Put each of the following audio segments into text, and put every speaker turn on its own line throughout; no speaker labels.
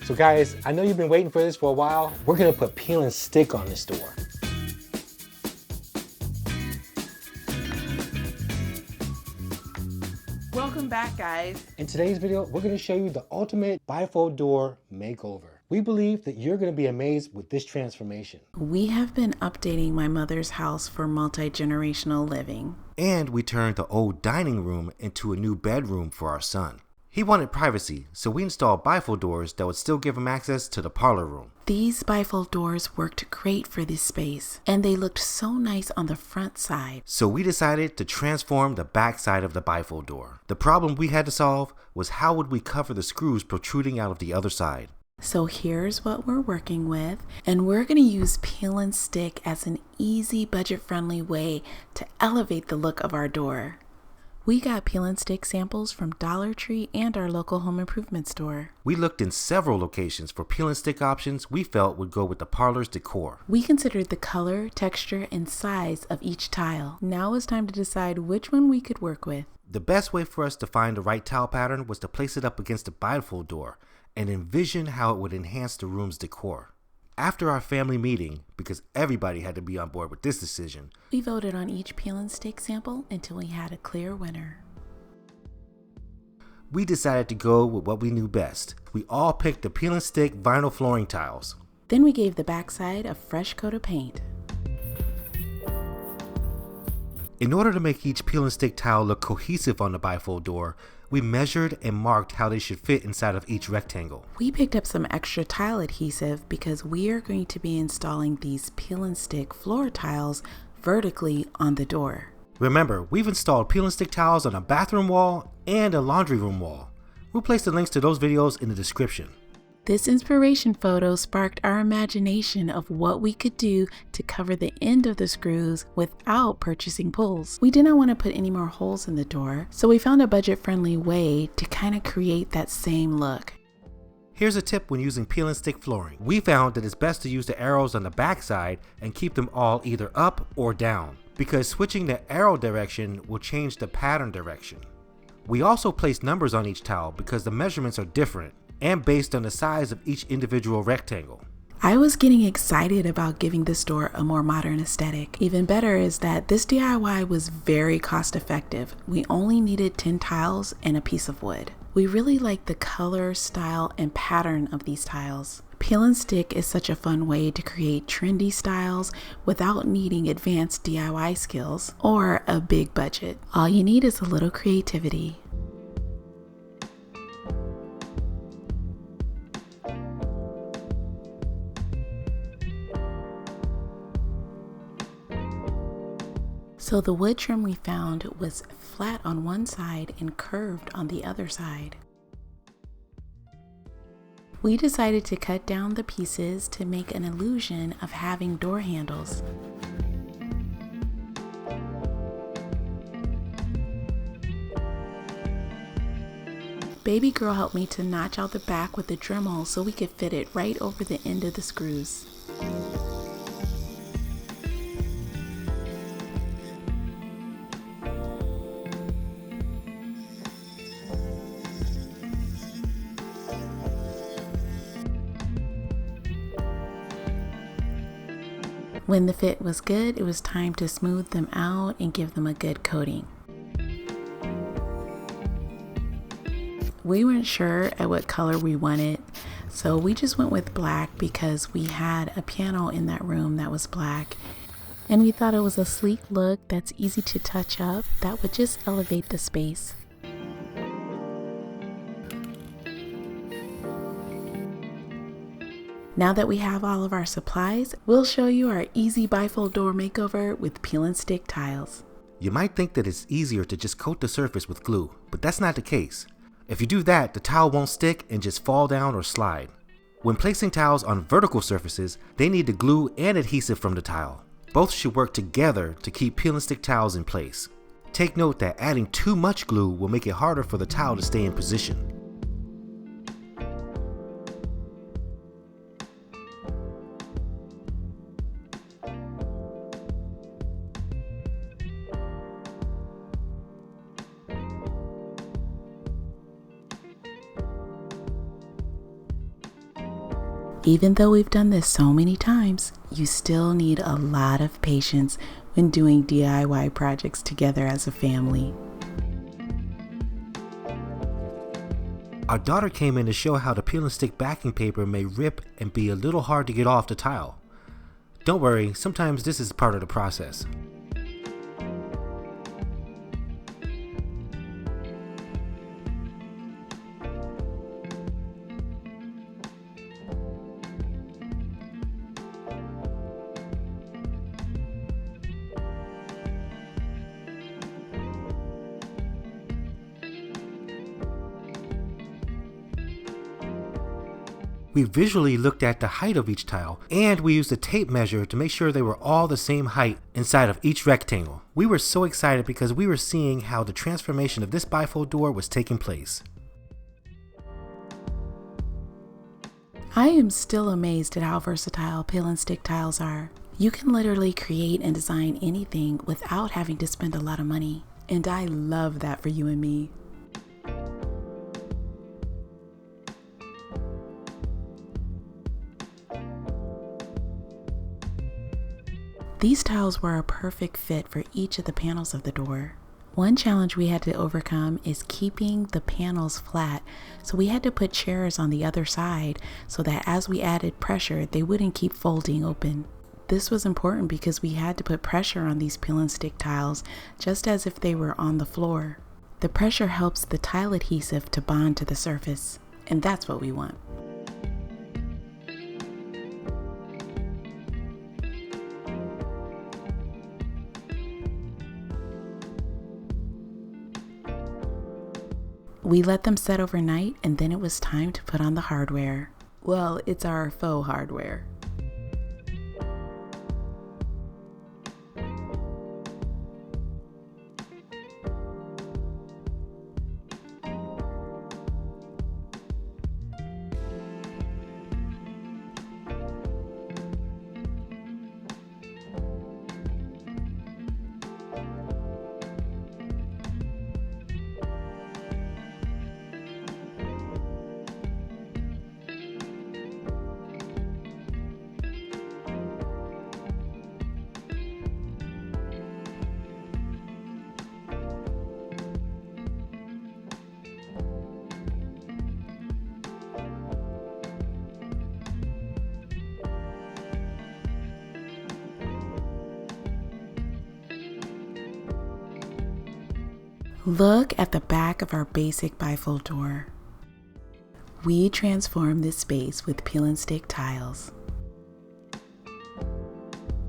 So guys, I know you've been waiting for this for a while. We're gonna put peel and stick on this door.
Welcome back, guys.
In today's video, we're gonna show you the ultimate bifold door makeover. We believe that you're gonna be amazed with this transformation.
We have been updating my mother's house for multi-generational living.
And we turned the old dining room into a new bedroom for our son. He wanted privacy, so we installed bifold doors that would still give him access to the parlor room.
These bifold doors worked great for this space, and they looked so nice on the front side.
So we decided to transform the back side of the bifold door. The problem we had to solve was how would we cover the screws protruding out of the other side.
So here's what we're working with, and we're going to use peel and stick as an easy, budget-friendly way to elevate the look of our door. We got peel and stick samples from Dollar Tree and our local home improvement store.
We looked in several locations for peel and stick options we felt would go with the parlor's decor.
We considered the color, texture, and size of each tile. Now it's time to decide which one we could work with.
The best way for us to find the right tile pattern was to place it up against the bifold door and envision how it would enhance the room's decor. After our family meeting, because everybody had to be on board with this decision,
we voted on each peel and stick sample until we had a clear winner.
We decided to go with what we knew best. We all picked the peel and stick vinyl flooring tiles.
Then we gave the backside a fresh coat of paint.
In order to make each peel and stick tile look cohesive on the bifold door, we measured and marked how they should fit inside of each rectangle.
We picked up some extra tile adhesive because we are going to be installing these peel and stick floor tiles vertically on the door.
Remember, we've installed peel and stick tiles on a bathroom wall and a laundry room wall. We'll place the links to those videos in the description.
This inspiration photo sparked our imagination of what we could do to cover the end of the screws without purchasing pulls. We did not want to put any more holes in the door, so we found a budget-friendly way to kind of create that same look.
Here's a tip when using peel and stick flooring. We found that it's best to use the arrows on the back side and keep them all either up or down, because switching the arrow direction will change the pattern direction. We also placed numbers on each tile because the measurements are different and based on the size of each individual rectangle.
I was getting excited about giving this door a more modern aesthetic. Even better is that this DIY was very cost effective. We only needed 10 tiles and a piece of wood. We really like the color, style, and pattern of these tiles. Peel and stick is such a fun way to create trendy styles without needing advanced DIY skills or a big budget. All you need is a little creativity. So the wood trim we found was flat on one side and curved on the other side. We decided to cut down the pieces to make an illusion of having door handles. Baby girl helped me to notch out the back with the Dremel so we could fit it right over the end of the screws. When the fit was good, it was time to smooth them out and give them a good coating. We weren't sure at what color we wanted, so we just went with black because we had a piano in that room that was black, and we thought it was a sleek look that's easy to touch up that would just elevate the space. Now that we have all of our supplies, we'll show you our easy bifold door makeover with peel and stick tiles.
You might think that it's easier to just coat the surface with glue, but that's not the case. If you do that, the tile won't stick and just fall down or slide. When placing tiles on vertical surfaces, they need the glue and adhesive from the tile. Both should work together to keep peel and stick tiles in place. Take note that adding too much glue will make it harder for the tile to stay in position.
Even though we've done this so many times, you still need a lot of patience when doing DIY projects together as a family.
Our daughter came in to show how the peel and stick backing paper may rip and be a little hard to get off the tile. Don't worry, sometimes this is part of the process. We visually looked at the height of each tile, and we used a tape measure to make sure they were all the same height inside of each rectangle. We were so excited because we were seeing how the transformation of this bifold door was taking place.
I am still amazed at how versatile peel and stick tiles are. You can literally create and design anything without having to spend a lot of money. And I love that for you and me. These tiles were a perfect fit for each of the panels of the door. One challenge we had to overcome is keeping the panels flat, so we had to put chairs on the other side so that as we added pressure, they wouldn't keep folding open. This was important because we had to put pressure on these peel and stick tiles just as if they were on the floor. The pressure helps the tile adhesive to bond to the surface, and that's what we want. We let them set overnight, and then it was time to put on the hardware. Well, it's our faux hardware. Look at the back of our basic bifold door. We transformed this space with peel and stick tiles.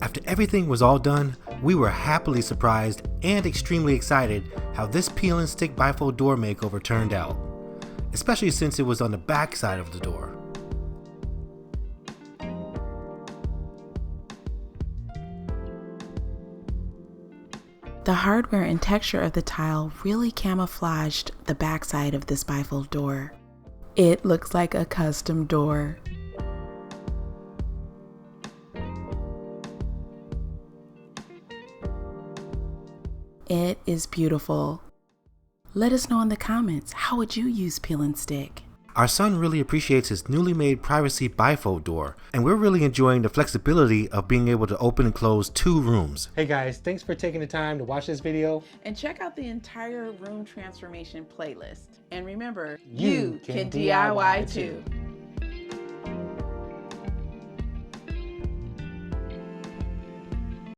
After everything was all done, we were happily surprised and extremely excited how this peel and stick bifold door makeover turned out, especially since it was on the back side of the door.
The hardware and texture of the tile really camouflaged the backside of this bifold door. It looks like a custom door. It is beautiful. Let us know in the comments, how would you use peel and stick?
Our son really appreciates his newly made privacy bifold door, and we're really enjoying the flexibility of being able to open and close 2 rooms.
Hey guys, thanks for taking the time to watch this video.
And check out the entire room transformation playlist. And remember,
You can DIY too.